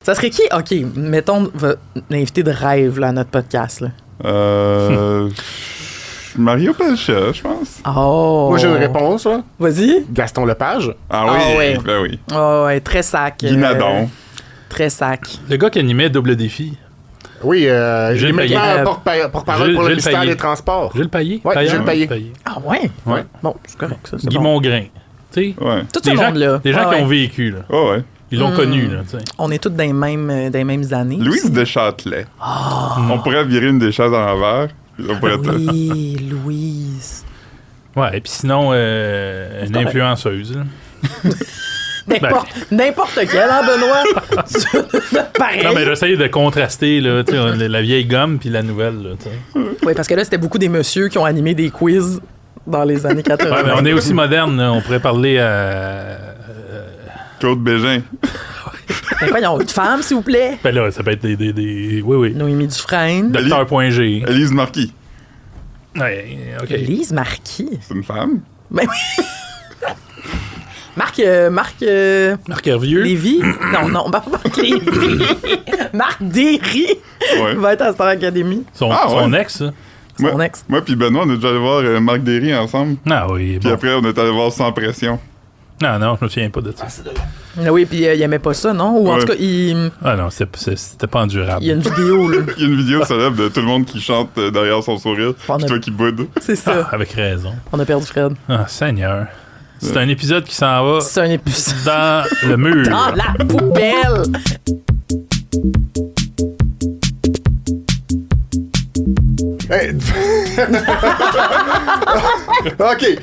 Ça serait qui? OK, mettons l'invité de rêve là, à notre podcast. Là. Mario Pelcha, je pense. Oh! Moi, j'ai une réponse. Là. Vas-y. Gaston Lepage. Ah oui, Ah ouais. ben oui. Oh, ouais, très sac. Guinadon. Très sac. Le gars qui animait Double Défi. Oui, Gilles maintenant Payet. porte-parole pour le Gilles ministère Payet. des Transports. Gilles Payet? Ouais, Payet? Gilles Payet. Ah ouais? Ouais. Bon, c'est correct, ça. C'est Guy bon. Mongrain. Tu sais, Ouais. Tout ce des gens, monde-là. des gens Ah qui ouais. ont vécu, là. Oh, ouais. Ils l'ont connu, là, tu sais. On est tous dans les mêmes années. Louise aussi. Deschâtelet. On pourrait virer une des chaises en l'envers. puis on pourrait Oui, Louise. Ouais, et puis sinon, une correct. influenceuse, là. N'importe quel, hein, Benoît? Pareil. Non, mais j'essayais de contraster, là, tu sais, la vieille gomme puis la nouvelle, là, tu sais. Oui, parce que là, c'était beaucoup des messieurs qui ont animé des quiz dans les années 80. Ouais, mais on est aussi moderne, là. On pourrait parler à... Claude Bégin. Mais voyons, une femme, s'il vous plaît. Ben là, ça peut être des... Oui, oui. Noémie Dufresne. Docteur.g. Élise Marquis. Ouais, OK. Lise Marquis. C'est une femme. Ben oui. Marc Marc Hervieux. Lévy. Non, Marc Lévy. Marc Derry Ouais. va être à Star Academy. Son ouais. ex, ça. Son ex. Moi puis Benoît, on est déjà allé voir Marc Derry ensemble. Ah oui, Puis bon. après, on est allé voir Sans Pression. Non, je me souviens pas de ça. Ah oui, puis il aimait pas ça, non? Ou en Ouais. tout cas, il Ah non, c'était pas endurable. y a une vidéo, là. Il y a une vidéo célèbre de tout le monde qui chante derrière son sourire. On a- Puis toi qui boude. C'est ça. Ah, avec raison. On a perdu Fred. Ah, Seigneur. C'est un épisode qui s'en va C'est un épisode. dans le mur. Dans la poubelle! Hey. OK.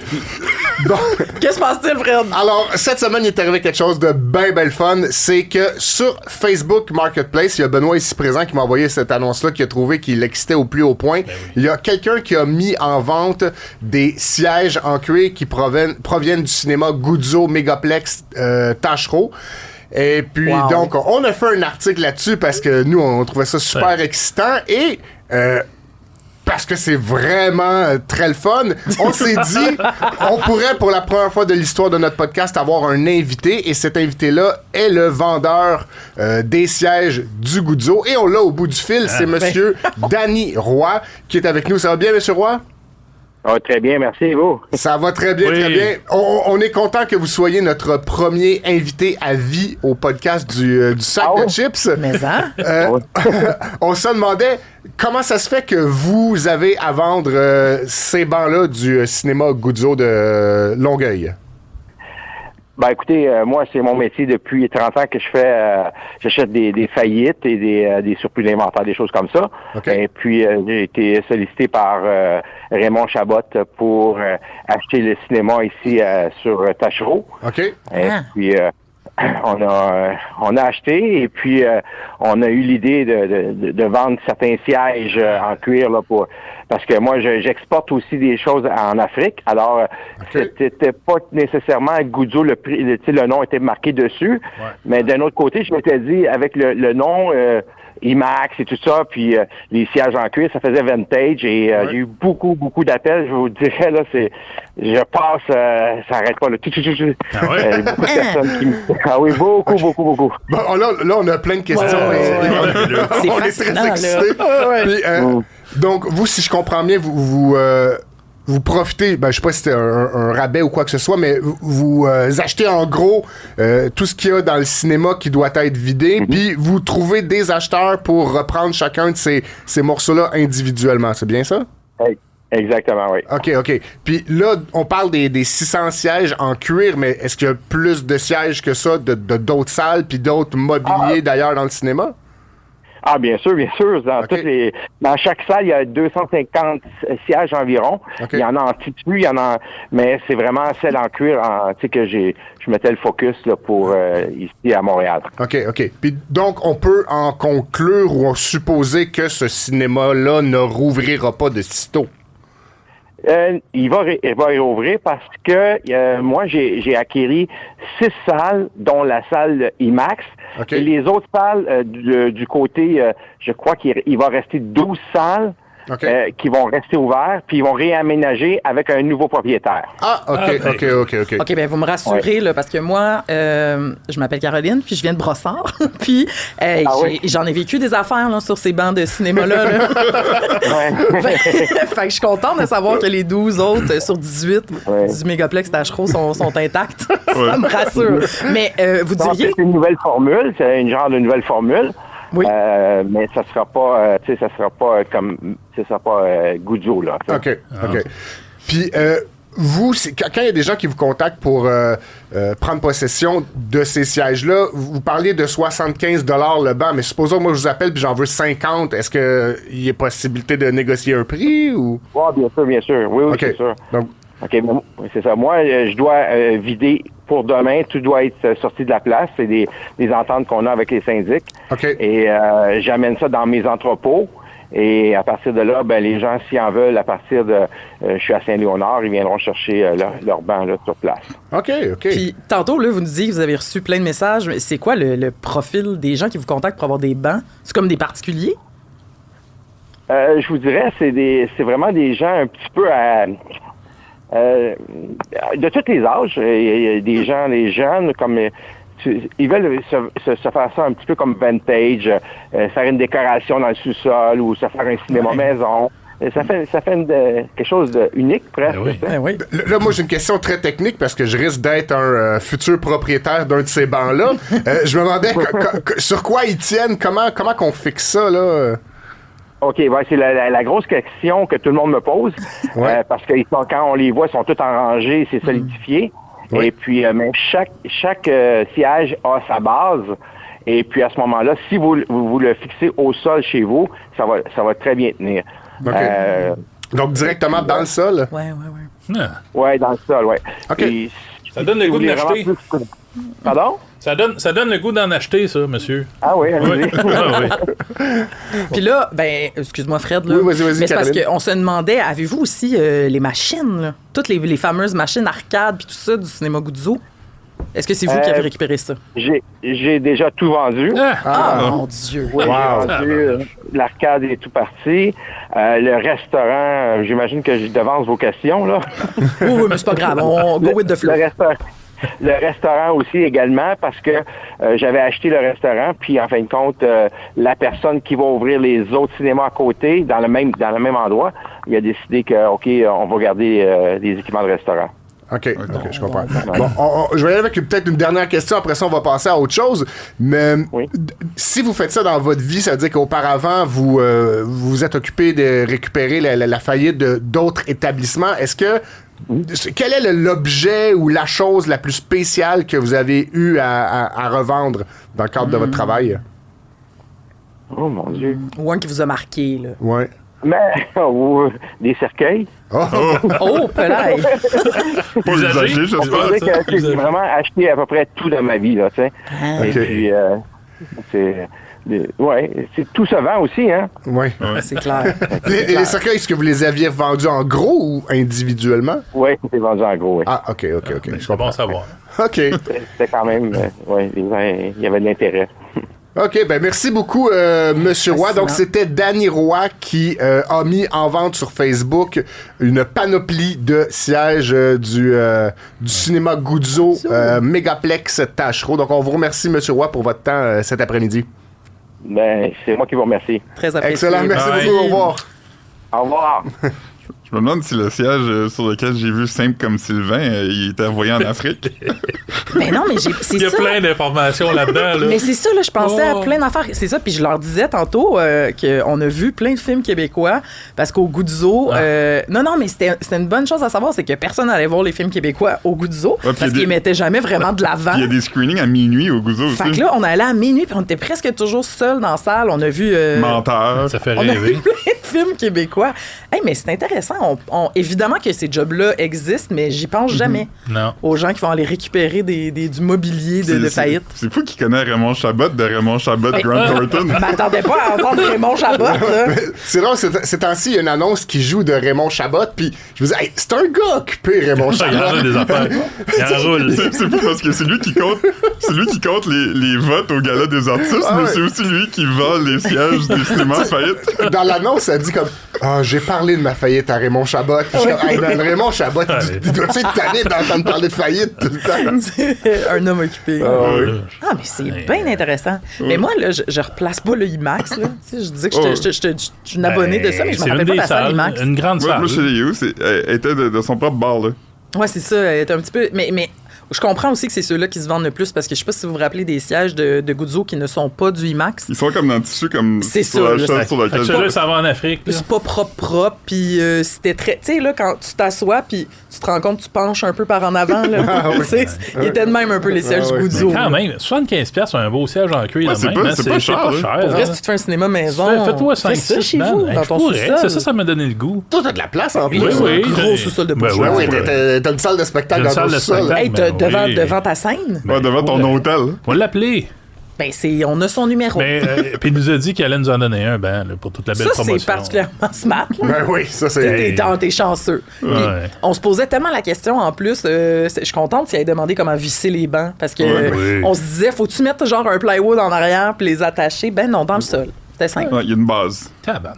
Bon. Qu'est-ce qui se passe-t-il, Fred? Alors, cette semaine, il est arrivé quelque chose de bien fun. C'est que sur Facebook Marketplace, il y a Benoît ici présent qui m'a envoyé cette annonce-là, qui a trouvé qu'il l'excitait au plus haut point. Il y a quelqu'un qui a mis en vente des sièges en cuir qui proviennent du cinéma Guzzo Megaplex Tachereau. Et puis, Wow. donc, on a fait un article là-dessus parce que nous, on trouvait ça super excitant et... parce que c'est vraiment très le fun. On s'est dit, on pourrait pour la première fois de l'histoire de notre podcast avoir un invité et cet invité-là est le vendeur des sièges du Guzzo et on l'a au bout du fil, c'est monsieur Danny Roy qui est avec nous. Ça va bien, monsieur Roy? Ah, très bien, merci, et vous? Ça va très bien, Oui. très bien. On est content que vous soyez notre premier invité à vie au podcast du sac Ah de oui? chips. Mais hein? On se demandait comment ça se fait que vous avez à vendre ces bancs-là du cinéma Guzzo de Longueuil. Ben, écoutez, moi, c'est mon métier depuis 30 ans que je fais, j'achète des faillites et des surplus d'inventaire, des choses comme ça. OK. Et puis, j'ai été sollicité par Raymond Chabot pour acheter le cinéma ici sur Tachereau. OK? Et Ah. puis, on a acheté et puis on a eu l'idée de vendre certains sièges en cuir là parce que moi j'exporte aussi des choses en Afrique. Alors c'était pas nécessairement Guzzo le prix, le nom était marqué dessus, mais d'un autre côté je m'étais dit avec le nom IMAX et tout ça, puis les sièges en cuir, ça faisait vintage et j'ai eu beaucoup d'appels, je vous dirais, là, je passe, ça arrête pas, là, Ah ouais? beaucoup de personnes qui me... Ah oui, beaucoup. Bon, là, on a plein de questions. C'est On est fascinant, très là. excités. Puis, donc, vous, si je comprends bien, vous profitez, je sais pas si c'était un rabais ou quoi que ce soit, mais vous achetez en gros tout ce qu'il y a dans le cinéma qui doit être vidé, puis vous trouvez des acheteurs pour reprendre chacun de ces morceaux-là individuellement. C'est bien ça? Exactement, oui. OK. Puis là, on parle des 600 sièges en cuir, mais est-ce qu'il y a plus de sièges que ça, de d'autres salles, puis d'autres mobiliers d'ailleurs dans le cinéma? Ah, bien sûr. Dans chaque salle, il y a 250 sièges environ. Okay. Il y en a en tissu, mais c'est vraiment celle en cuir, que je mettais le focus là, pour ici à Montréal. OK. Puis donc, on peut en conclure ou en supposer que ce cinéma-là ne rouvrira pas de sitôt. Il va réouvrir parce que moi, j'ai acquis 6 salles, dont la salle IMAX. OK. Et les autres salles du côté, je crois qu'il va rester 12 salles. qui vont rester ouverts, puis ils vont réaménager avec un nouveau propriétaire. Ah, OK. OK, ben vous me rassurez, là, parce que moi, je m'appelle Caroline, puis je viens de Brossard. Puis j'en ai vécu des affaires là, sur ces bancs de cinéma-là. Là. Fait que je suis contente de savoir que les 12 autres sur 18 du Mégaplex Tachereau sont intacts. Ça me rassure. Mais vous diriez... C'est une nouvelle formule, c'est une genre de nouvelle formule. Oui. Mais ça sera pas, Guzzo, là. OK. Puis, vous, quand il y a des gens qui vous contactent pour prendre possession de ces sièges-là, vous parliez de 75 $ le banc, mais supposons que moi, je vous appelle puis j'en veux 50. Est-ce qu'il y a possibilité de négocier un prix ou? Oui, bien sûr. Oui, okay. C'est sûr. Donc... OK, c'est ça. Moi, je dois vider pour demain. Tout doit être sorti de la place. C'est des ententes qu'on a avec les syndics. Okay. Et j'amène ça dans mes entrepôts. Et à partir de là, ben les gens, s'ils en veulent, à partir de... je suis à Saint-Léonard, ils viendront chercher leur banc là, sur place. OK. Puis tantôt, là, vous nous dites que vous avez reçu plein de messages. Mais c'est quoi le profil des gens qui vous contactent pour avoir des bancs? C'est comme des particuliers? Je vous dirais, c'est vraiment des gens un petit peu de tous les âges. Il y a des gens, les jeunes, comme ils veulent se faire ça un petit peu comme vintage, faire une décoration dans le sous-sol ou se faire un cinéma maison. Ça fait quelque chose d'unique, presque. Oui. Là, moi, j'ai une question très technique parce que je risque d'être un futur propriétaire d'un de ces bancs-là. Je me demandais sur quoi ils tiennent, comment qu'on fixe ça, là? OK, c'est la grosse question que tout le monde me pose, parce que quand on les voit, ils sont tous en rangée, c'est solidifié. Et puis, même chaque siège a sa base. Et puis, à ce moment-là, si vous le fixez au sol chez vous, ça va très bien tenir. Okay. Donc, directement dans le sol? Oui. Oui, dans le sol, oui. OK. Et, ça donne le goût d'acheter. Pardon? Ça donne le goût d'en acheter, ça, monsieur. Ah oui, allez-y. Puis là, excuse-moi Fred, là, oui, vas-y, mais c'est parce Caroline. qu'on se demandait, avez-vous aussi les machines, là? Toutes les fameuses machines arcade puis tout ça du cinéma Guzzo? Est-ce que c'est vous qui avez récupéré ça? J'ai déjà tout vendu. Mon Dieu! Oui, j'ai vendu. L'arcade est tout parti. Le restaurant, j'imagine que je devance vos questions, là. Oui, mais c'est pas grave. On go with the flow. Le restaurant aussi également, parce que j'avais acheté le restaurant, puis en fin de compte, la personne qui va ouvrir les autres cinémas à côté, dans le même endroit, il a décidé que, OK, on va garder des équipements de restaurant. OK, je comprends. Bon, je vais aller avec peut-être une dernière question, après ça, on va passer à autre chose. Mais si vous faites ça dans votre vie, ça veut dire qu'auparavant, vous vous êtes occupé de récupérer la faillite d'autres établissements. Quel est l'objet ou la chose la plus spéciale que vous avez eu à revendre dans le cadre de votre travail? Oh, mon Dieu. Ou un qui vous a marqué, là. Ouais. Mais, des cercueils. Oh, pelaille! Pas usagé, Je veux dire que j'ai vraiment acheté à peu près tout dans ma vie, là, tu sais. Et puis, c'est tout se vend aussi, hein? Oui. C'est clair. Les cercueils, est-ce que vous les aviez vendus en gros ou individuellement? Oui, c'est vendu en gros, oui. Ah, OK. C'est bon à savoir. OK. C'était quand même, il y avait de l'intérêt. OK, merci beaucoup, Monsieur Roy. Donc, c'était Danny Roy qui a mis en vente sur Facebook une panoplie de sièges du cinéma Guzzo Mégaplex Tachereau. Donc, on vous remercie, Monsieur Roy, pour votre temps cet après-midi. C'est moi qui vous remercie. Très apprécié. Excellent, merci beaucoup, au revoir. Au revoir. Je me demande si le siège sur lequel j'ai vu Simple comme Sylvain, il était envoyé en Afrique. Mais non, mais c'est ça. Il y a plein d'informations là-dedans. Là. Mais c'est ça, là, je pensais à plein d'affaires. C'est ça, puis je leur disais tantôt qu'on a vu plein de films québécois, parce qu'au Guzzo... Non, mais c'était une bonne chose à savoir, c'est que personne n'allait voir les films québécois au Guzzo, parce qu'ils mettaient jamais vraiment de l'avant. Il y a des screenings à minuit au Guzzo aussi. Fait que là, on allait à minuit, puis on était presque toujours seuls dans la salle. On a vu... Menteur. Ça fait on a rêver. vu plein de films québécois. Hey, mais c'est intéressant. Évidemment que ces jobs-là existent, mais j'y pense jamais. Non. Aux gens qui vont aller récupérer du mobilier de faillite. C'est fou qui connaît Raymond Chabot de Raymond Chabot Grant Thornton. Je m'attendais pas à entendre Raymond Chabot. C'est drôle, ces temps-ci, il y a une annonce qui joue de Raymond Chabot, puis je me dis, hey, c'est un gars occupé, Raymond Chabot. Il en a des affaires. Il en roule. C'est fou parce que c'est lui qui compte les votes au gala des artistes, mais c'est aussi lui qui vend les sièges des cinémas en faillite. Dans l'annonce, ça dit comme, J'ai parlé de ma faillite à Raymond Chabot. Puis je suis comme, hey, man, Raymond Chabot, il doit-tu être tanné d'entendre parler de faillite tout le temps? Un homme occupé. Ah, mais c'est bien intéressant. Mais moi, là, je replace pas le IMAX. Là. Tu sais, je dis que je suis une abonnée de ça, mais je me rappelle pas de la salle IMAX. Une grande salle. Moi, chez les You, elle était de son propre bar, là. Ouais, c'est ça. Elle est un petit peu. Mais je comprends aussi que c'est ceux-là qui se vendent le plus parce que je sais pas si vous vous rappelez des sièges de Guzzo qui ne sont pas du IMAX. Ils sont comme dans le tissu, comme c'est sur ça, la chaise sur laquelle Ceux-là, ça va en Afrique. Là. C'est pas propre, puis c'était très... Tu sais, là, quand tu t'assois, puis tu te rends compte, tu penches un peu par en avant, là. Tu sais, il était de même un peu les sièges du Guzzo. Quand même, 75$ sur un beau siège en cuir. Ouais, c'est pas cher. Pour vrai, si tu te fais un cinéma maison, fais-toi 5 ça chez vous, dans ton sous-sol. C'est ça m'a donné le goût. Toi, t'as de la place en plus. Oui. Gros sous-sol de bouche. Oui, t'as une salle de spectacle dans ton sous-sol. Hey, devant ta scène? Ouais, devant ton hôtel. On va l'appeler. Ben, on a son numéro. Mais, puis il nous a dit qu'il allait nous en donner un, là, pour toute la belle promotion. Ça, c'est particulièrement smart. Ben oui, ça, c'est... T'es chanceux. Ouais. On se posait tellement la question, en plus, je suis contente s'il avait demandé comment visser les bancs, parce que on se disait, faut-tu mettre genre un plywood en arrière puis les attacher? Ben non, dans le sol. C'était simple. Ouais, il y a une base.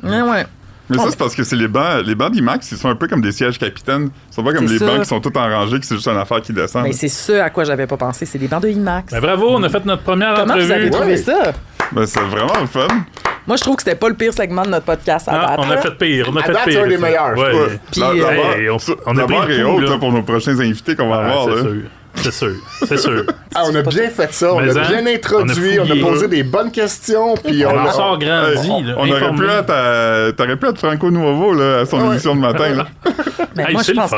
Ouais. Mais ça, c'est parce que c'est les bancs d'IMAX, ils sont un peu comme des sièges capitaines. Ils sont pas comme les bancs qui sont tous en rangée, que c'est juste une affaire qui descend. Mais c'est ça à quoi j'avais pas pensé, c'est des bancs de IMAX. Ben bravo, on a fait notre première entrevue. Comment vous avez trouvé ça? Ben, c'est vraiment le fun. Moi, je trouve que c'était pas le pire segment de notre podcast à date. On a fait pire. À date, c'est un des meilleurs. Ouais. Puis, on a pris barre est le coup, haute là. là, pour nos prochains invités qu'on va avoir. Là. C'est sûr. On a bien fait ça, on a bien introduit, on a posé des bonnes questions, puis on en sort grandi. On aurait pu être t'aurais pu être Franco Nuovo là, à son émission de matin. Là. Ben, moi, je pense,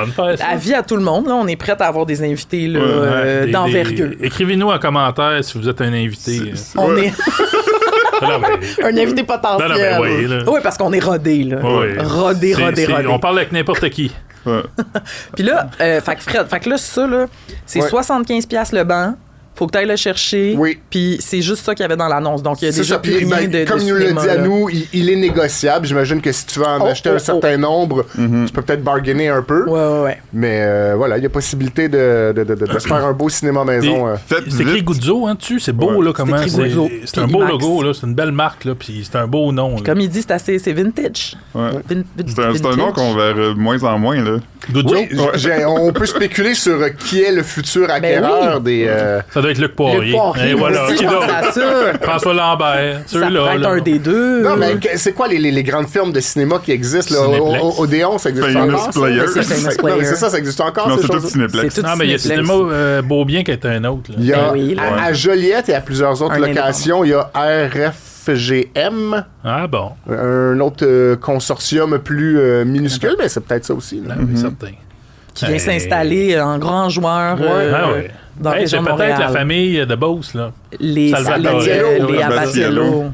avis à tout le monde, là, on est prêt à avoir des invités là, d'envergure. Écrivez-nous en commentaire si vous êtes un invité. On est... un invité potentiel. Oui, parce qu'on est rodé, là. Rodé. On parle avec n'importe qui. Puis là, fait que là, ça, là, c'est 75$ le banc. Faut que tu ailles le chercher. Oui. Puis c'est juste ça qu'il y avait dans l'annonce. Donc, il y a déjà plus rien de comme il nous l'a dit à nous, il est négociable. J'imagine que si tu veux en acheter un certain nombre, tu peux peut-être bargainer un peu. Ouais. Mais voilà, il y a possibilité de se faire un beau cinéma maison. C'est écrit Guzzo, hein, dessus. C'est beau, là, comment c'est un beau logo, là. C'est une belle marque, là. Puis c'est un beau nom. Comme il dit, c'est vintage. Ouais. C'est un nom qu'on verra de moins en moins, là. Guzzo? Oui, on peut spéculer sur qui est le futur acquéreur des... Ça doit être Luc Poirier. Et voilà. Qui d'autre? François Lambert. Ça peut être un des deux. Non, mais c'est quoi les grandes firmes de cinéma qui existent? Là? Odéon, ça existe encore? C'est ça, ça existe encore? Non, c'est tout Cinéplex. Non, mais il y a Cinéma Beaubien qui est un autre. Il y a à Joliette et à plusieurs autres locations, il y a RFGM. Ah bon. Un autre consortium plus minuscule, mais c'est peut-être ça aussi. Oui, certain. Qui vient s'installer en grand joueur dans la région de Montréal. C'est peut-être la famille de Beauce, là. Les Abatiello.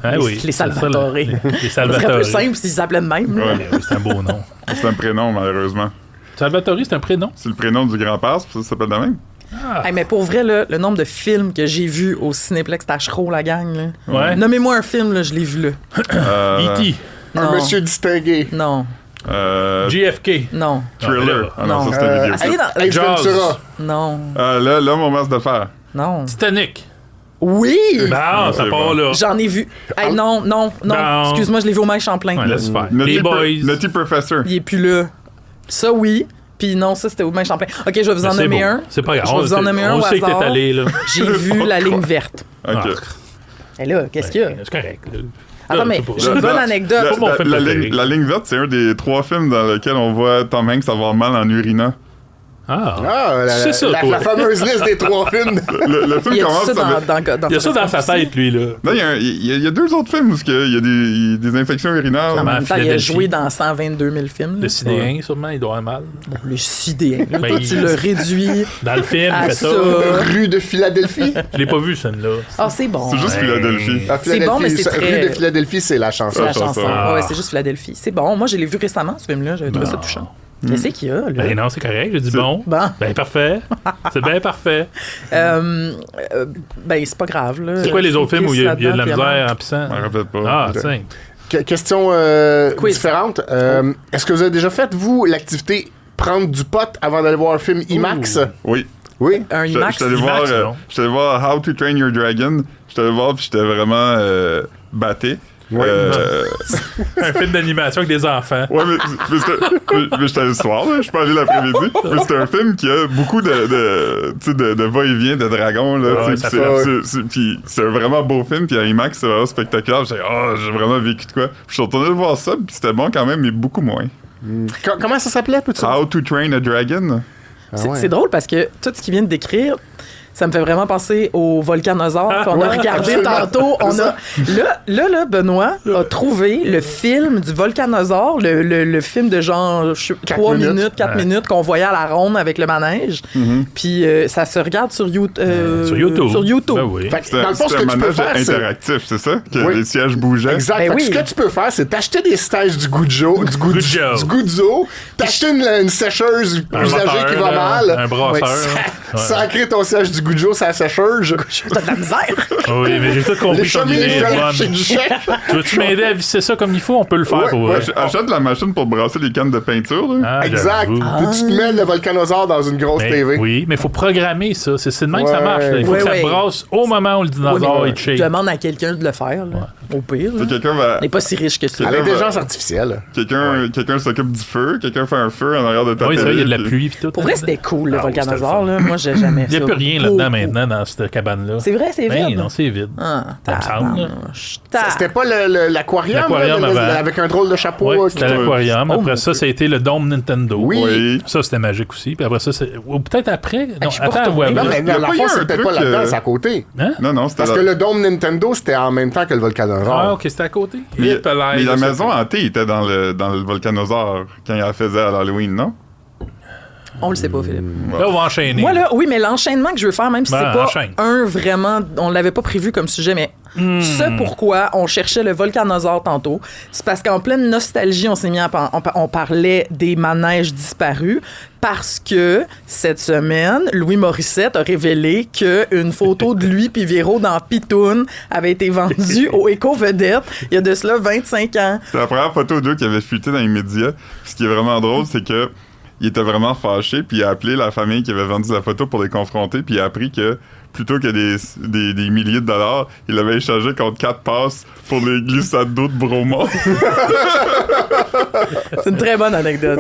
Les Salvatore. Les Ça serait plus simple s'ils s'appelaient de même. Oui, c'est un beau nom. C'est un prénom, malheureusement. Salvatore, c'est un prénom? C'est le prénom du grand-père, ça s'appelle de même. Hey, mais pour vrai, là, le nombre de films que j'ai vus au Cinéplex Tachereau, la gang, là. Ouais. Nommez-moi un film, là, je l'ai vu là. E.T. Un monsieur distingué. Non. JFK. Non. Thriller. Ah non, ça c'est un vidéo. Ace Ventura. Non. L'homme au masque de fer. Non. Titanic. Oui! Non, ça part là. J'en ai vu. Hey, non. Excuse-moi, je l'ai vu au Mike Champlain. Ouais, laisse faire. Les Boys. Nutty Professor. Il est plus là. Ça, oui. Puis non, ça, c'était au Mike Champlain. OK, je vais vous en nommer un. C'est pas grave. Je vais vous en nommer un au sait que hasard. t'es allé, là. J'ai vu La Ligne verte. OK. Et là, qu'est-ce qu'il y a? C'est correct. Attends, mais j'ai une bonne anecdote. La Ligne verte, c'est un des 3 films dans lesquels on voit Tom Hanks avoir mal en urinant. C'est ça, la fameuse liste des 3 films. Le film commence il y a ça dans sa tête, lui, là. Non, il y a 2 autres films où il y a des infections urinaires. En même temps, il a joué dans 122 000 films. Le sidéen, sûrement, il doit avoir mal. Le sidéen. Toi, tu le réduis. Dans le film, il fait ça. Rue de Philadelphie. Je l'ai pas vu, celle-là. Ah, c'est bon. C'est juste Philadelphie. C'est bon, mais c'est très... Rue de Philadelphie, c'est la chanson. C'est la chanson. Ouais, c'est juste Philadelphie. C'est bon. Moi, je l'ai vu récemment, ce film-là. J'avais trouvé ça touchant. Qu'est-ce qu'il y a, là? Ben non, c'est correct. J'ai dit bon. Ben parfait. C'est bien parfait. Ben, c'est pas grave, là. C'est quoi les autres films où il y a de la misère en pissant? Je me rappelle pas. Ah, simple. Question différente. Est-ce que vous avez déjà fait, vous, l'activité prendre du pot avant d'aller voir un film IMAX? Oui. Oui? Un IMAX? J'étais allé voir How to Train Your Dragon. J'étais allé voir, puis j'étais vraiment batté. Un film d'animation avec des enfants. Ouais, mais j'étais le soir, là, je peux aller l'après-midi. Mais c'est un film qui a beaucoup de va-et-vient de dragons. Là, puis c'est un vraiment beau film, puis à IMAX, c'est vraiment spectaculaire. J'ai vraiment vécu de quoi. Je suis retourné le voir ça, puis c'était bon quand même, mais beaucoup moins. Comment ça s'appelait, peux-tu How to Train a Dragon. C'est drôle parce que tout ce qu'il vient de décrire, ça me fait vraiment penser au Volcanosaure qu'on a regardé tantôt. Là, Benoît a trouvé le film du Volcanosaure, le film de genre 4 minutes qu'on voyait à la ronde avec le manège. Puis ça se regarde sur YouTube. Sur YouTube. Ben oui. Dans le fond, ce que tu peux faire, interactif, c'est ça? Que les sièges bougeaient. Exact. Ce que tu peux faire, c'est t'acheter des stages du Guzzo, t'acheter une sécheuse usagée qui va mal. Un brasseur. Sacrer ton siège du Guzzo, c'est la sécheuse. T'as de la misère. Oui, mais j'ai tout compris ton idée. Tu veux-tu m'aider à visser ça comme il faut? On peut le faire. Achète la machine pour brasser les cannes de peinture. Exact. Puis tu te mets le Volcanosaure dans une grosse TV. Oui, mais il faut programmer ça. C'est de même que ça marche. Il faut que ça brasse au moment où le dinosaure est shake. Demande à quelqu'un de le faire. Au pire. On n'est pas si riche que ça. L'intelligence artificielle. Quelqu'un s'occupe du feu. Quelqu'un fait un feu en arrière de ta télé. Oui, ça, il y a de la pluie. Pour vrai, c'était cool, le Volcanosaure. Moi, j'ai jamais il n'y a plus rien là-dedans maintenant dans cette cabane-là. C'est vrai, c'est vide. Non, c'est vide. Ça me semble. C'était pas l'aquarium avec un drôle de chapeau. C'était l'aquarium. Après ça a été le Dôme Nintendo. Oui. Ça, c'était magique aussi. Puis après ça, ou peut-être après. Non, attends, non, mais la fois, c'est peut-être pas là-dedans, c'est à côté. Non, c'était parce que le Dôme Nintendo, c'était en même temps que le Volcanosaure. Ah, ok, c'était à côté. Mais la maison hantée était dans le Volcanosaure quand il la faisait à l'Halloween, non? On le sait pas, Philippe. Là, on va enchaîner. Moi, oui, mais l'enchaînement que je veux faire, même si c'est pas un vraiment... On l'avait pas prévu comme sujet, mais ce pourquoi on cherchait le Volcanosaure tantôt, c'est parce qu'en pleine nostalgie, on s'est mis on parlait des manèges disparus parce que cette semaine, Louis Morissette a révélé qu'une photo de lui puis Véro dans Pitoune avait été vendue au Éco-Vedette il y a de cela 25 ans. C'est la première photo d'eux qui avait fuité dans les médias. Ce qui est vraiment drôle, c'est que il était vraiment fâché, puis il a appelé la famille qui avait vendu la photo pour les confronter, puis il a appris que plutôt que des milliers de dollars, il avait échangé contre 4 passes pour les glissades d'eau de Bromont. C'est une très bonne anecdote.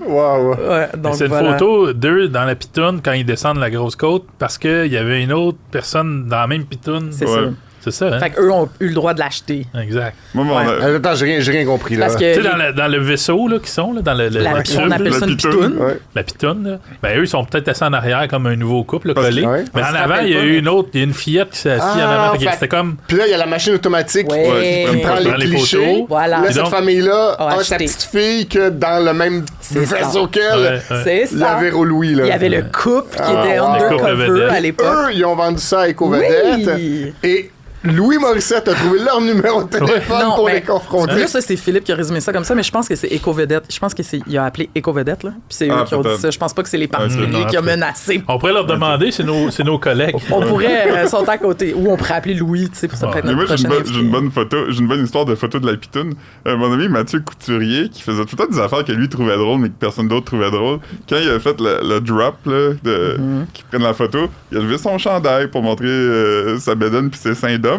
Wow. Ouais, donc c'est une photo d'eux dans la pitoune quand ils descendent la grosse côte, parce qu'il y avait une autre personne dans la même pitoune. C'est ça. C'est ça, hein? Fait qu'eux ont eu le droit de l'acheter. Exact. Attends, j'ai rien compris, là. Parce que tu sais, dans le vaisseau, là, qui sont, là, dans le on appelle ça une pitoune. La pitoune, là. Ben, eux, ils sont peut-être assis en arrière comme un nouveau couple, là, collé. Mais en avant, il y a eu une fillette qui s'est assise en avant. C'était comme... Puis là, il y a la machine automatique qui prend les clichés. Voilà. Là, cette famille-là a sa petite fille que dans le même vaisseau qu'elle. C'est ça. La Véro Louis, là. Il y avait le couple qui était undercover à l'époque. Eux, ils ont vendu ça à Éco-Vedette. Et Louis Morissette a trouvé leur numéro de téléphone pour les confronter. Là, ça, c'est Philippe qui a résumé ça comme ça, mais je pense que c'est Éco-Vedette. Je pense qu'il a appelé Éco-Vedette, là. Puis c'est eux qui ont dit ça. Je pense pas que c'est les particuliers qui ont menacé. On pourrait leur demander, c'est nos collègues. On pourrait, sont à côté. Ou on pourrait appeler Louis, tu sais, pour ça peut être notre prochaine invité. J'ai une bonne photo, j'ai une bonne histoire de photo de la pitoune. Mon ami Mathieu Couturier, qui faisait tout le temps des affaires que lui trouvait drôles, mais que personne d'autre trouvait drôles. Quand il a fait le drop, là, qui prenne la photo, il a levé son chandail pour montrer sa bédaine puis ses seins d'homme.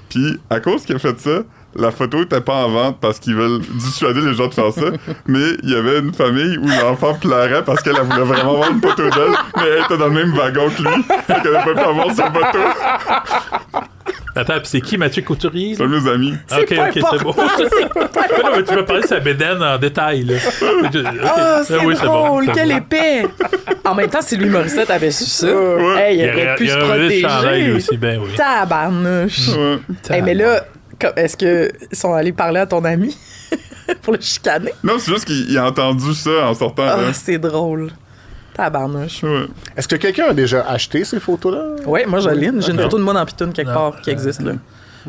Puis, à cause qu'il a fait ça, la photo était pas en vente parce qu'ils veulent dissuader les gens de faire ça. Mais il y avait une famille où l'enfant pleurait parce qu'elle voulait vraiment avoir une photo d'elle, mais elle était dans le même wagon que lui. Fait qu'elle ne pouvait pas avoir sa photo. Attends, pis c'est qui Mathieu Couturier? C'est mes amis. Ok, c'est beau. Non, mais tu vas parler de sa bédaine en détail, là. C'est drôle, quelle épée! En même temps, si Louis Morissette avait su ça, il aurait pu se protéger. Aussi, ben oui. Tabarnouche! Mais là, est-ce qu'ils sont allés parler à ton ami pour le chicaner? Non, c'est juste qu'il a entendu ça en sortant. C'est drôle. Tabarnouche. Est-ce que quelqu'un a déjà acheté ces photos-là? Oui, moi, j'ai une photo de moi dans Pitoune quelque part qui existe, là.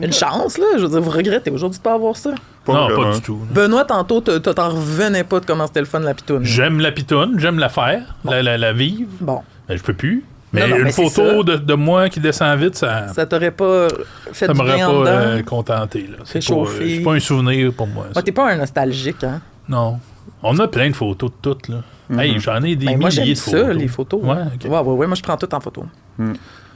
Une chance, là. Je veux dire, vous regrettez aujourd'hui de pas avoir ça? Non, pas du tout. Benoît, tantôt, t'en revenais pas de comment c'était le fun, la pitoune. J'aime la pitoune, j'aime la faire, la vivre. Bon. Je peux plus. Mais une photo de moi qui descend vite, ça t'aurait pas fait ça du m'aurait bien pas contenté. C'est pas un souvenir pour moi. T'es pas un nostalgique, hein? Non. On a plein de photos de toutes, là. Hey, j'en ai des milliers de photos. Moi, j'aime ça, les photos. Ouais, moi, je prends tout en photo.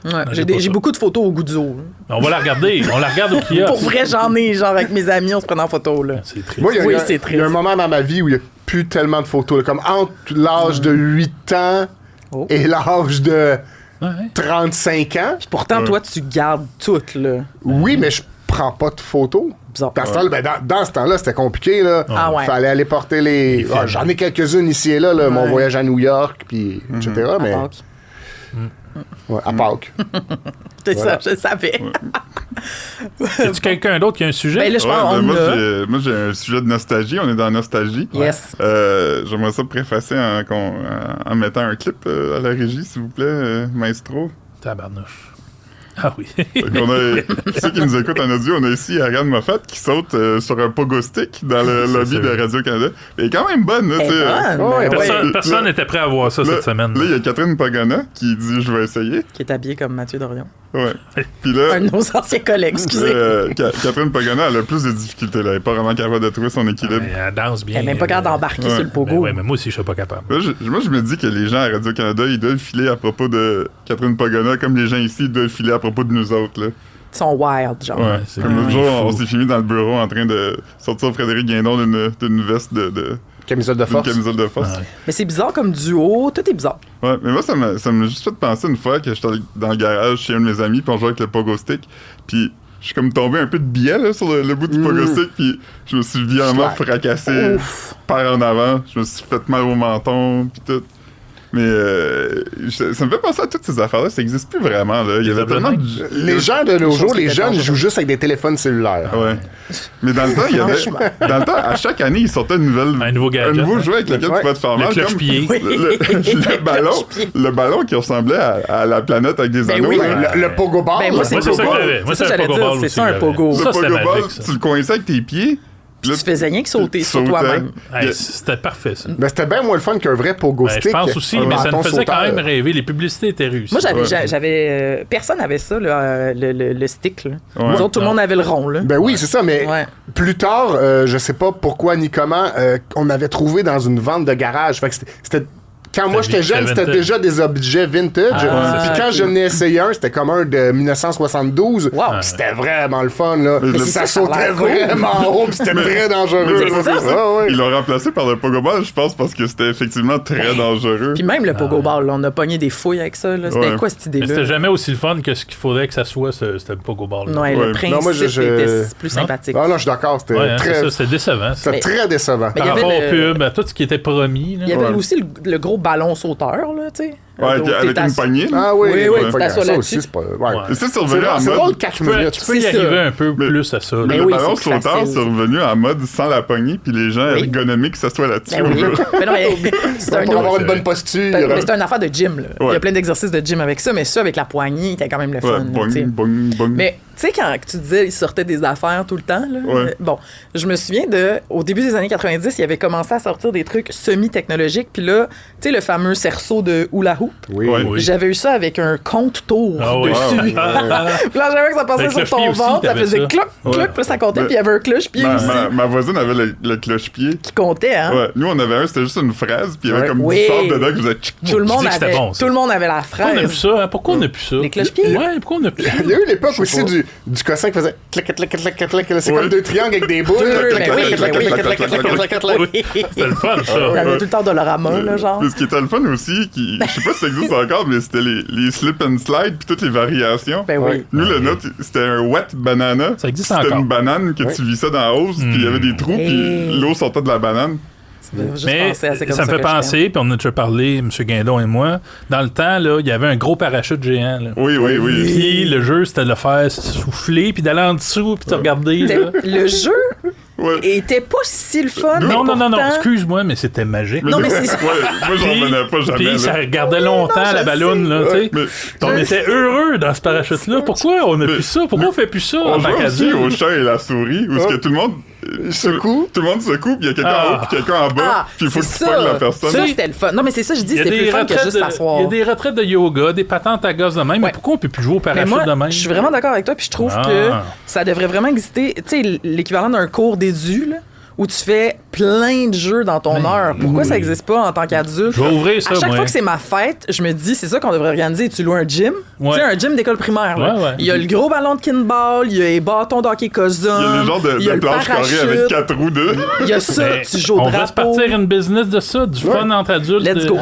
Ouais, j'ai beaucoup de photos au Guzzo. On va la regarder. On la regarde au kiosque. Pour vrai, j'en ai, genre, avec mes amis, on se prend en photo, là. C'est triste. Moi, c'est il y a un triste. moment dans ma vie où il n'y a plus tellement de photos. Là, comme entre l'âge de 8 ans et l'âge de 35 ans. Puis pourtant, toi, tu gardes toutes, là. Oui, mais je prends pas de photos. Bizarre. Dans ce temps-là, dans ce temps-là, c'était compliqué. Là. Ah ouais. Fallait aller porter les... films. J'en ai quelques-unes ici et là, mon voyage à New York, puis etc. Mais... Pâques. Ouais, à Pâques. C'est Voilà. ça, je savais. Est-ce quelqu'un d'autre qui a un sujet? Ben là, je pense Ouais, qu'on moi, j'ai un sujet de nostalgie. On est dans la nostalgie. Yes. J'aimerais ça préfacer en mettant un clip à la régie, s'il vous plaît, maestro. Tabarnouche. Ah oui. Ceux qui nous écoutent en audio, on a ici Ariane Moffat qui saute sur un pogo stick dans le lobby de Radio-Canada. Elle est quand même bonne, là, Elle est tu sais. bonne. Ouais, Ouais. Personne n'était prêt à voir ça cette semaine. Là, il y a Catherine Pagana qui dit « Je vais essayer Qui est habillé comme Mathieu Dorion. ». Ouais. Puis là, Un de nos anciens collègues, excusez. Catherine Pagana, elle a plus de difficultés. Là. Elle est pas vraiment capable de trouver son équilibre. Mais elle danse bien. Elle n'est même pas capable d'embarquer sur le pogo. Ouais, mais moi aussi, je suis pas capable. Là, moi, je me dis que les gens à Radio-Canada, ils doivent filer à propos de Catherine Pagana comme les gens ici doivent filer à propos de nous autres. Là. Ils sont wild, genre. Ouais. c'est Comme l'autre jour, fou. on s'est filmé dans le bureau en train de sortir Frédéric Guindon d'une veste de Camisole de d'une force. camisole de force. Ouais. Mais c'est bizarre comme duo. Tout est bizarre. Ouais, mais moi, ça m'a juste fait penser une fois que j'étais dans le garage chez un de mes amis, puis on jouait avec le pogo stick, puis je suis comme tombé un peu de biais là, sur le bout du pogo stick, puis je me suis violemment fracassé par en avant. Je me suis fait mal au menton, puis tout. Mais ça me fait penser à toutes ces affaires-là. Ça n'existe plus vraiment. Là. Il y avait tellement de... Les gens de nos choses jours, qui les étaient jeunes dangereuses. jouent juste avec des téléphones cellulaires. Ouais. Mais dans le temps, il y avait... Dans le temps, à chaque année, ils sortaient une nouvelle... Un nouveau gadget, Un nouveau hein. jouet avec lequel Ouais. tu pouvais te faire Le mal. cloche-pied. Oui. Le ballon qui ressemblait à la planète avec des Ben anneaux. oui. là. Le pogo ball. Ben, moi, Moi, c'est ça que j'avais. Moi, C'est ça c'est que un j'allais pogo dire, ball c'est aussi. ça, un que pogo. Le Ça, c'était pogo ball, magique, ça. tu le coinçais avec tes pieds. Puis tu faisais rien que sauter tu sur sautais. toi-même. Hey, c'était parfait, ça. Mais c'était bien moins le fun qu'un vrai pogo Ben, stick. je pense aussi, un mais ça me bâton faisait quand sauteur. même rêver. Les publicités étaient réussies. Moi, j'avais personne n'avait ça, là, le stick. Là. Ouais. Nous autres, tout le monde avait le rond. Là. Ben oui, c'est ça, mais Ouais. plus tard, je sais pas pourquoi ni comment, on avait trouvé dans une vente de garage. Fait que c'était quand moi j'étais jeune, c'était vintage. déjà des objets vintage. Ah, Puis quand ok. je n'ai essayé un, c'était comme un de 1972. Wow. Puis c'était vraiment le fun, là. Mais Ça c'est ça, ça a sautait l'air cool. vraiment haut, puis c'était très dangereux. Mais c'est ça. Ah, ouais. Ils l'ont remplacé par le pogo ball, je pense, parce que c'était effectivement très dangereux. Puis même le pogo ball, là, on a pogné des fouilles avec ça. Là. C'était Ouais. quoi cette Mais c'était idée-là? jamais aussi le fun que ce qu'il faudrait que ça soit, c'était le pogo ball. Non, Ouais. le Non, principe moi, je- était plus Non? sympathique. Ah non, je suis d'accord, c'était Ouais, hein, c'est très, ça, c'était décevant. c'était Mais- très décevant. Mais il y Par avait rapport le- au pub, à tout ce qui était promis. là. Il y avait Ouais. aussi le gros ballon sauteur, là, tu sais. Ouais, avec une poignée. là. Ah oui, Oui, ouais, tu pas t'assois grave. Ça là-dessus. aussi, c'est pas... Ouais. Et ça, c'est C'est revenu en c'est drôle, mode. 4 Tu peux, minutes. tu peux y C'est ça. arriver un peu Mais- plus à ça. là. Mais Le oui, ballon c'est plus sauteur, facile. c'est revenu en mode sans la poignée, puis les gens Oui. ergonomiques que ça soit là-dessus. Ben oui. là. Mais non, mais c'est un Pour avoir autre. une bonne posture. Mais c'est une affaire de gym, là. Il y Ouais. a plein d'exercices de gym avec ça, mais ça, avec la poignée, c'était quand même le Ouais, fun. là, tu sais. bong, bong, bong. Mais tu sais, quand tu disais, ils sortaient des affaires tout le temps, là, Ouais. bon, je me souviens au début des années 90, il avait commencé à sortir des trucs semi-technologiques, puis là, tu sais, le fameux cerceau de hula hoop, Oui. Ouais. Oui. j'avais eu ça avec un compte tour Ah oui. dessus. Ah. Puis là, j'avais que ça passait Le sur ton cloche-pied aussi, ventre, ça t'avais faisait ça. cloc, cloc, puis là, ça comptait, Mais- puis il y avait un cloche-pied aussi Ma voisine avait le cloche-pied. qui comptait, hein. Ouais. Nous, on avait un, c'était juste une fraise, puis il y avait Ouais. comme Oui. 10 sortes dedans qui faisaient tchic, Tout le Tu monde dis que c'était avait, bon, ça. tout le monde avait la Pourquoi on n'a plus fraise. ça? Hein? Pourquoi on n'a plus ça? Les cloche-pieds? Ouais, pourquoi on n'a plus ça? Il y a eu l'époque aussi du cossin qui faisait clac, clac, clac, clac, clac, clac. C'est Ouais. comme deux triangles avec des boules. Deux, Clac, mais clac, oui, clac, clac, mais oui. clac, clac, clac, clac, clac, clac. Oui. C'était le fun, ça. Il y avait tout le temps Dolorama, là, genre. Mais ce qui était le fun aussi, je sais pas si ça existe encore, mais c'était les slip and slide puis toutes les variations. Ben oui. Nous, le nôtre, c'était un wet banana. Ça existe C'était encore. une banane que tu vissais dans la hausse, puis il y avait des trous, Hey. puis l'eau sortait de la banane. Juste Mais penser à c'est comme ça me fait que je t'aime. penser, puis on en a déjà parlé, M. Guindon et moi, dans le temps, là, il y avait un gros parachute géant. Là. Oui, oui, oui. Puis le jeu, c'était de le faire souffler, puis d'aller en dessous, puis de regarder. Là. Le jeu Ouais. était pas si le fun. mais Non, pourtant... excuse-moi, mais c'était magique. Non, mais c'est ça. Ouais, moi, j'en revenais pas jamais. Puis ça là. regardait longtemps non, la je balloune, là, tu sais. Mais On était heureux dans ce parachute-là. Pourquoi on n'a plus ça? Pourquoi on fait plus ça on en tant jouait aussi qu'adulte? au chat et la souris, où est-ce que tout le monde secoue. Tout le monde secoue, puis il y a quelqu'un en haut, puis quelqu'un en bas, Ah, puis il faut que c'est tu pognes la ça. personne. Ça, c'était le fun. Non, mais c'est ça, je dis, Il y a c'était plus des fun que retraites juste s'asseoir. il y a des retraites de yoga, des patentes à gaz de même. Mais Ouais. pourquoi on peut plus jouer au Mais parachute moi, de même? je suis vraiment d'accord avec toi, puis je trouve Ah. que ça devrait vraiment exister, tu sais, l'équivalent d'un cours d'édu, là, où tu fais plein de jeux dans ton heure. Pourquoi ça n'existe pas en tant qu'adulte? Je vais ouvrir ça, À chaque moi. fois que c'est ma fête, je me dis, c'est ça qu'on devrait organiser. Tu loues un gym, tu sais, un gym d'école primaire. Là. Ouais. Il y a le gros ballon de kinball, il y a les bâtons d'hockey cousin, Il y a les genres de planches carrées avec 4 roues de. il y a ça, Ben, tu joues au on drapeau. va se partir une business de ça, du fun entre adultes. Let's go.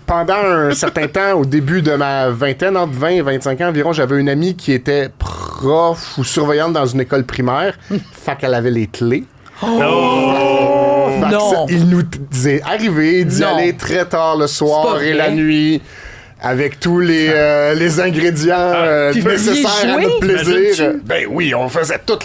Pendant un certain temps, au début de ma vingtaine, entre 20 et 25 ans environ, j'avais une amie qui était prof ou surveillante dans une école primaire. Fait qu'elle avait les clés. Fait que Non. ça, il nous est arrivé d'y Non. aller très tard le C'est soir pas et vrai. la nuit. Avec tous les ingrédients Puis vous nécessaires pouviez à notre jouer? plaisir. Imagines-tu? Ben oui, on faisait toutes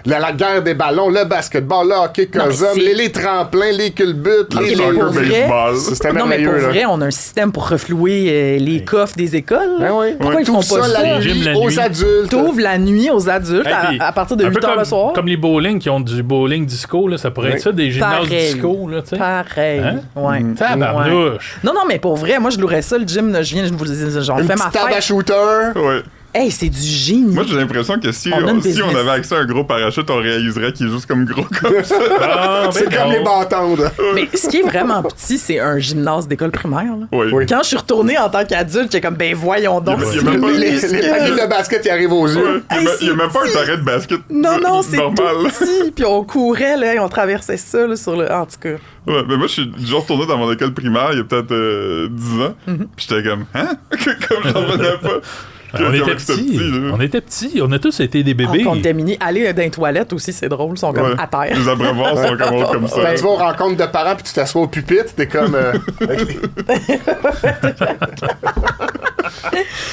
la guerre des ballons, le basketball, le hockey Non, mais cousin, c'est- les tremplins, les culbutes, Ok, les mais pour vrai- baseball. C'était Non, mais merveilleux, pour là. vrai, on a un système pour reflouer les coffres des écoles. Ben oui. Pourquoi ils font Tout pas ça ça? la Gym nuit la aux nuit. adultes. T'ouvres la nuit aux adultes Hey, puis, à partir de un peu 8 h le soir. Comme les bowling qui ont du bowling disco, là, ça pourrait être ça, des gymnases Pareil. disco, là, tu sais. Pareil. Hein? Ouais. Tabarnouche. Non, mais pour vrai, moi, je louerais ça, le gym. Là, je viens, je vous dis, j'en Une fais ma petite table à fête. shooter. Ouais. Hey, c'est du génie. Moi, j'ai l'impression que si On a une on business. avait accès à un gros parachute, on réaliserait qu'il est juste comme gros comme ça. Ah, ben C'est comme non. les bâtons. Mais ce qui est vraiment petit, c'est un gymnase d'école primaire. Là. Oui. Quand je suis retournée en tant qu'adulte, j'étais comme, ben voyons donc. Il y a même pas- Les paniers de basket qui arrivent aux yeux. Il y a même pas un terrain de basket Non, c'est normal. tout petit. Puis on courait, là, et on traversait ça là, sur le... En tout cas. Ouais, mais moi, je suis déjà retourné dans mon école primaire il y a peut-être 10 ans. Puis j'étais comme, hein? Comme j'en revenais pas. On était Comment c'était petits. là. On était petits. On a tous été des bébés. Quand on était mini, aller dans les toilettes aussi, c'est drôle. Ils sont comme Ouais. à terre. Les abreuvoirs sont comme ça. Ben, tu vas aux rencontres de parents puis tu t'assois au pupitre, t'es comme.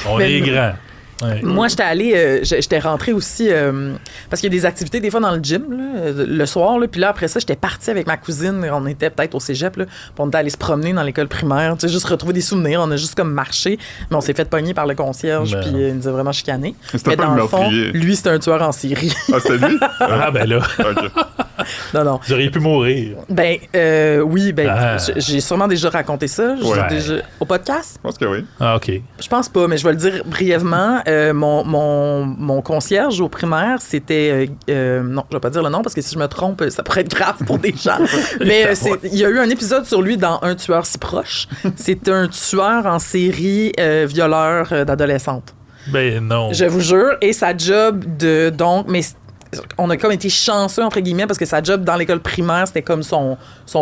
On Mais- est grands. Ouais. Moi, j'étais allée, j'étais rentrée aussi, parce qu'il y a des activités des fois dans le gym, là, le soir, là, puis là, après ça, j'étais partie avec ma cousine, on était peut-être au cégep, là, puis on était allé se promener dans l'école primaire, tu sais, juste retrouver des souvenirs, on a juste comme marché, mais on s'est fait pogner par le concierge, Ben. puis il nous a vraiment chicané. C'était Mais pas dans le le fond, meurtrier. lui, c'était un tueur en série. Ah, c'était lui? Ah, ben là, Ok. Non. vous auriez pu mourir. Ben, oui, Ah. j'ai sûrement déjà raconté ça, Ouais. au podcast. Je pense que oui. Ah, OK. Je pense pas, mais je vais le dire brièvement. Mon concierge au primaire, c'était... non, je vais pas dire le nom parce que si je me trompe, ça pourrait être grave pour des gens. Mais il y a eu un épisode sur lui dans Un tueur si proche. C'est un tueur en série violeur d'adolescentes. Ben non. Je vous jure. Et sa job de... Donc, mais on a comme été chanceux, entre guillemets, parce que sa job dans l'école primaire, c'était comme son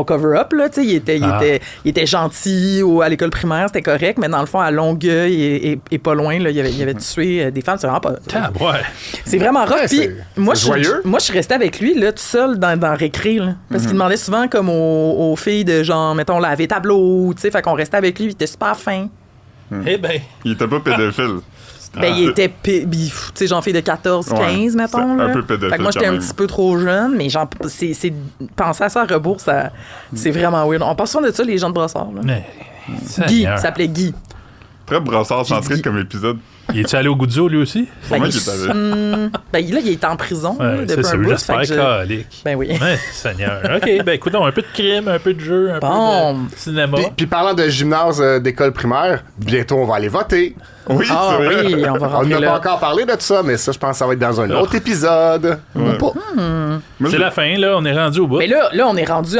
cover-up, là, tu sais, il était gentil à l'école primaire, c'était correct, mais dans le fond, à Longueuil et pas loin, là, il avait tué des femmes, c'est vraiment pas... Ouais. C'est vraiment rough. Ouais, Puis c'est moi, joyeux. moi, je suis restée avec lui, là, tout seul dans récré, là, parce qu'il demandait souvent, comme aux filles de genre, mettons, laver tableau, tu sais, fait qu'on restait avec lui, il était super fin. Eh ben. Il était pas pédophile. Ben, il était, tu sais, genre fille de 14, 15, Ouais, mettons. c'est un Là. peu pédophile Fait que moi, j'étais quand un même. petit peu trop jeune, mais genre, penser à ça à rebours, c'est vraiment weird. On parle souvent de ça, les gens de Brossard. Là. Mais, Guy, Seigneur. il s'appelait Guy. Très brassard J'ai centré dit- comme épisode. Il est-tu allé au Goudzo, lui aussi? Sûrement Ben, qu'il est allé. ben, là, il est en prison là, Ouais, depuis c'est un sûr, bout. j'espère fait que calique. Ben oui. Ouais, Seigneur. OK, ben écoute, un peu de crime, un peu de jeu, un Bon. peu de cinéma. Puis parlant de gymnase d'école primaire, bientôt on va aller voter. Oui, Ah c'est vrai. oui, on va On rentrer n'a là. pas encore parlé de ça, mais ça, je pense que ça va être dans un autre épisode. Ouais. Ou pas. Moi, C'est j'ai- la fin, là, on est rendu au bout. Mais là, on est rendu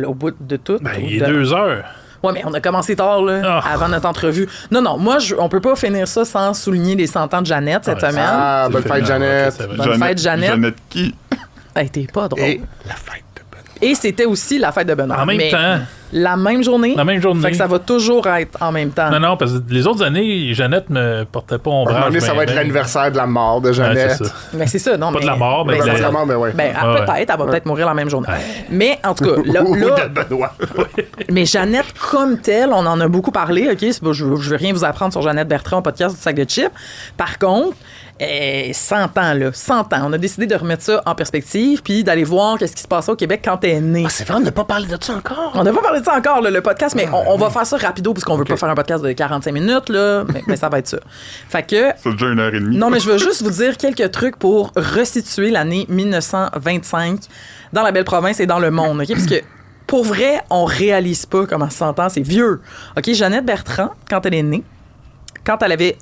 au bout de tout. Ben, il est 2 heures. Ouais, mais on a commencé tard, là, Ah. avant notre entrevue. Non, moi, on peut pas finir ça sans souligner les 100 ans de Jeannette cette Ouais, semaine. Ah, bonne fête, Jeannette. Bonne fête, Jeannette. Jeannette qui? Hey, t'es pas drôle. Et la fête de Benoît. Et c'était aussi la fête de Benoît. En même Mais temps. La même journée. La même journée. Fait que ça va toujours être en même temps. Non, parce que les autres années, Jeannette me portait pas À un moment ombrage. donné, ça ben, va être ben. l'anniversaire de la mort de Ouais, Jeannette. c'est ça. Ben, c'est ça, non, Pas mais... de la mort, mais ben, de ça la- sera- Vraiment, mais ouais. Ben, Ouais, peut-être, elle va peut-être mourir la même journée. Mais, en tout cas, là, Ou là- de Benoît. mais Jeannette comme telle, on en a beaucoup parlé, OK? C'est pas- je veux rien vous apprendre sur Jeannette Bertrand au podcast du sac de chips. Par contre, 100 ans, là, 100 ans. On a décidé de remettre ça en perspective puis d'aller voir qu'est-ce qui se passait au Québec quand elle est née. Ah, c'est vrai, on n'a pas parlé de ça encore. On n'a pas parlé de ça encore, là, le podcast, mais on va faire ça rapido parce qu'on veut pas faire un podcast de 45 minutes, là, mais ça va être ça. Fait que... C'est déjà 1h30. Non, mais je veux juste vous dire quelques trucs pour resituer l'année 1925 dans la belle province et dans le monde, OK? Parce que, pour vrai, on réalise pas comment 100 ans, c'est vieux. OK? Jeannette Bertrand, quand elle est née, quand elle avait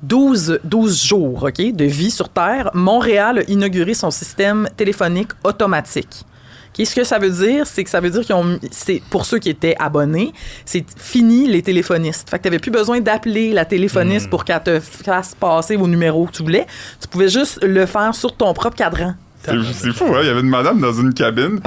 12 jours, OK, de vie sur Terre, Montréal a inauguré son système téléphonique automatique. Okay, ce que ça veut dire, c'est que ça veut dire c'est pour ceux qui étaient abonnés, c'est fini les téléphonistes. Fait que tu n'avais plus besoin d'appeler la téléphoniste pour qu'elle te fasse passer au numéro que tu voulais. Tu pouvais juste le faire sur ton propre cadran. C'est fou, hein? Il y avait une madame dans une cabine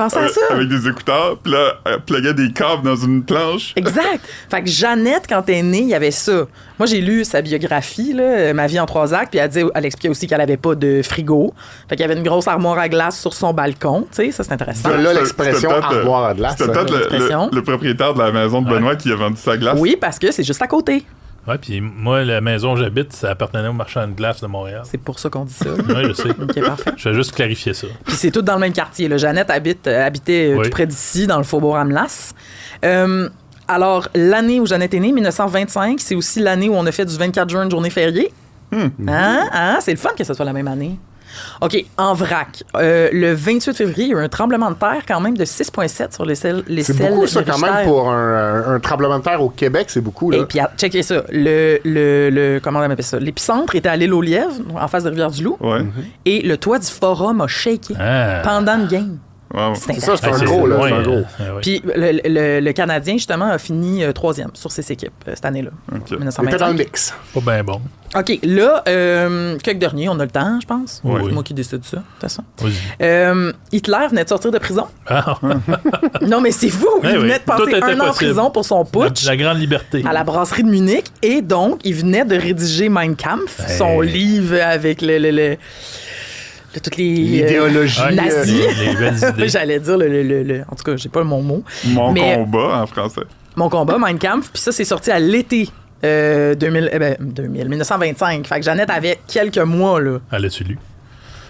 avec des écouteurs, puis là, elle pluguait des câbles dans une planche. Exact. Fait que Jeannette, quand elle est née, il y avait ça. Moi, j'ai lu sa biographie, là, Ma vie en 3 actes, puis elle expliquait aussi qu'elle avait pas de frigo. Fait qu'il y avait une grosse armoire à glace sur son balcon. Tu sais, ça, c'est intéressant. De là, l'expression armoire à glace. C'était peut-être le propriétaire de la maison de Benoît qui a vendu sa glace. Oui, parce que c'est juste à côté. Ouais, puis moi, la maison où j'habite, ça appartenait au marchand de glace de Montréal. C'est pour ça qu'on dit ça. Oui, je sais. OK, parfait. Je vais juste clarifier ça. Puis c'est tout dans le même quartier. Là. Jeannette habitait tout près d'ici, dans le faubourg Amelas. Alors, l'année où Jeannette est née, 1925, c'est aussi l'année où on a fait du 24 juin une journée fériée. C'est le fun que ce soit la même année. OK, en vrac. Le 28 février, il y a eu un tremblement de terre quand même de 6,7 sur les selles. C'est beaucoup ça quand même pour un tremblement de terre au Québec, c'est beaucoup. Là. Et puis, checkez ça. Comment on appelle ça? L'épicentre était à l'île aux Lièvres, en face de Rivière-du-Loup. Ouais. Et le toit du forum a shaké pendant le game. Wow. C'est ça, c'est un gros, là. C'est un gros. Puis le Canadien, justement, a fini 3e sur ses équipes cette année-là. Okay. 1925. C'était dans le mix. Pas bien bon. OK, là, quelques derniers, on a le temps, je pense. Oui. C'est moi qui décide ça, de toute façon. Vas-y. Hitler venait de sortir de prison. Ah. Non, mais c'est fou. Il venait de passer 1 an en prison pour son putsch. La grande liberté. À la brasserie de Munich. Et donc, il venait de rédiger Mein Kampf, son livre avec toutes les l'idéologie nazis. Les belles idées. J'allais dire en tout cas, j'ai pas mon mot. Mon combat en français. Mon combat, Mein Kampf. Puis ça, c'est sorti à l'été 1925. Fait que Jeannette avait quelques mois, là. Elle a-tu lu?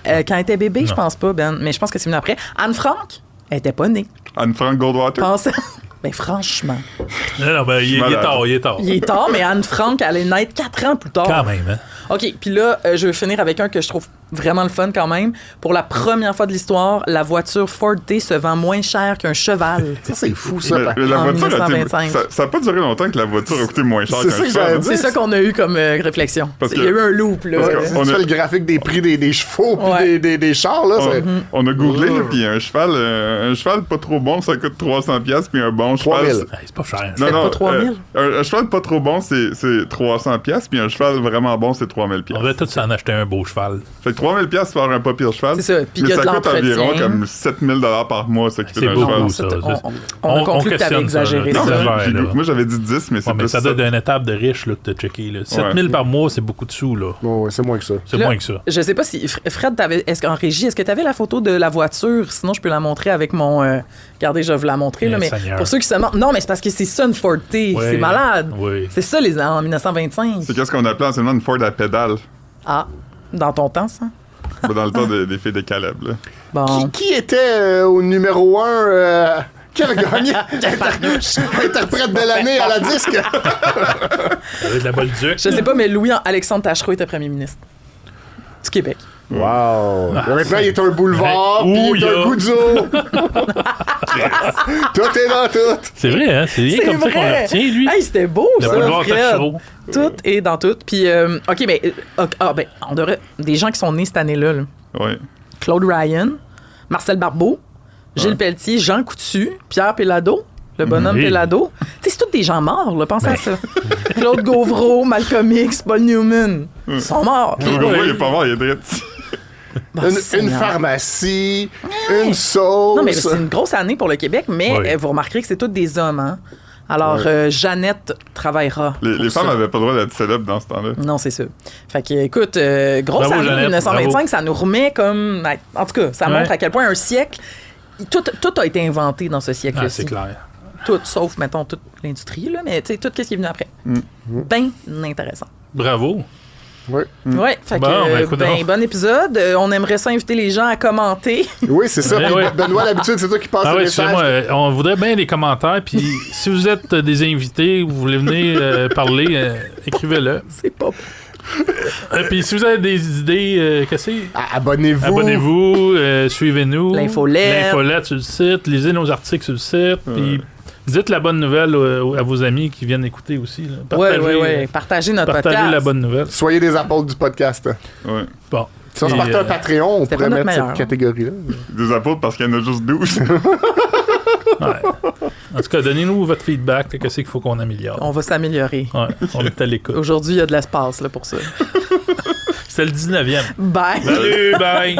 Quand elle était bébé, je pense pas, Ben. Mais je pense que c'est venu après. Anne Frank, elle était pas née. Anne-Frank Goldwater. Ben franchement. Non, ben, il est tard. Il est tard, mais Anne Frank allait naître 4 ans plus tard. Quand même, hein? OK, puis là, je vais finir avec un que je trouve vraiment le fun quand même. Pour la première fois de l'histoire, la voiture Ford T se vend moins cher qu'un cheval. Ça, c'est fou, ça. Mais la En voiture 1925. ça n'a pas duré longtemps que la voiture a coûté moins cher C'est qu'un ça que cheval. j'allais hein. dire. C'est ça qu'on a eu comme réflexion. Parce Il y a que- eu un loop, là. parce que- Si On tu a- fais le graphique des prix des chevaux puis Ouais. des chars, là, c'est... On a googlé, là, puis un cheval pas trop bon, ça coûte 300$, puis un bon cheval... 3000. Hey, c'est pas cher. C'était pas 3000? Un cheval pas trop bon, c'est 300$, puis un cheval vraiment bon, c'est 3000$. On devrait tous s'en acheter un beau cheval. Fait que 3000$ pour avoir un pas pire cheval. C'est ça, puis il y mais a ça de coûte environ l'entretien. comme 7000$ par mois, ça qui C'est coûte un beaucoup, cheval. ça. On a conclu que t'avais questionne ça, exagéré là. Non, ça. mais Ouais, là. moi j'avais dit 10, mais c'est Ouais, mais plus ça doit être une étape de riche là, que t'as checké. Là. 7000 par mois, c'est beaucoup de sous. Là. Ouais, c'est moins que ça. C'est Là, moins que ça. Je sais pas si Fred, est-ce qu'en régie, est-ce que tu avais la photo de la voiture? Sinon, je peux la montrer avec mon. Regardez, je vais vous la montrer. Là, mais Seigneur. pour ceux qui se demandent. Non, mais c'est parce que c'est ça une Ford T. Oui. C'est malade. Oui. C'est ça en 1925. C'est qu'est-ce qu'on appelait anciennement une Ford à pédale. Ah, dans ton temps, ça? Dans le temps des filles de Caleb. Là. Bon. Qui était au numéro 1 qui a gagné interprète de l'année à la disque? Avec de la Bolduc. Je sais pas, mais Louis-Alexandre Tachereau était premier ministre du Québec. Wow! Maintenant, il est un boulevard, Ouais. puis Ouh, il est il y un a- goudzo. Tout est dans tout. C'est vrai, hein? C'est rien C'est comme ça qu'on vrai. le retient, lui. Hey, c'était beau, Le ça, boulevard Fred. Tachereau. Tout est dans tout. Puis, OK, mais ben, on devrait. Des gens qui sont nés cette année-là, là. Ouais. Claude Ryan, Marcel Barbeau, Gilles Pelletier, Jean Coutu, Pierre Pellado, le bonhomme Oui. Pellado. Tu sais, c'est tous des gens morts, là. Pensez à ça. Claude Gauvreau, Malcolm X, Paul Newman. Ils sont morts. Le gros, il est pas mort, il est drette. Bon, Une Seigneur. pharmacie, une sauce. Non, mais c'est une grosse année pour le Québec, mais Oui. vous remarquerez que c'est tous des hommes, hein. Alors, Jeannette travaillera. Les pour femmes ça. avaient pas le droit d'être célèbres dans ce temps-là. Non, c'est ça. Fait que, écoute, grosse Bravo, année, Jeannette, 1925, bravo. ça nous remet comme. En tout cas, ça Ouais. montre à quel point un siècle. Tout a été inventé dans ce Ah, siècle-ci. c'est clair. Tout, sauf, mettons, toute l'industrie, là, mais tu sais, tout ce qui est venu après. Ben intéressant. Bravo. Oui. Ouais, fait Bon, que, ben, écoute donc. bon épisode. On aimerait ça inviter les gens à commenter. Oui, c'est ça. Ouais, Puis ouais. Benoît, d'habitude, c'est toi qui passes Ah le oui, message. excusez-moi, on voudrait bien des commentaires. Puis si vous êtes des invités, vous voulez venir parler, écrivez-le. C'est pas. Puis si vous avez des idées, qu'est-ce que c'est? Abonnez-vous. Abonnez-vous, suivez-nous. L'infolette. L'infolette sur le site, lisez nos articles sur le site. Puis Dites la bonne nouvelle à vos amis qui viennent écouter aussi. Oui. Partagez notre podcast. Partagez la bonne nouvelle. Soyez des apôtres du podcast. Ouais. Bon. Si on se partait un Patreon, on pourrait mettre meilleur. cette catégorie-là. Des apôtres parce qu'il y en a juste 12. Ouais. En tout cas, donnez-nous votre feedback. Qu'est-ce qu'il faut qu'on améliore? On va s'améliorer. Ouais, on est à l'écoute. Aujourd'hui, il y a de l'espace là, pour ça. C'était le 19e. Bye! Salut, bye!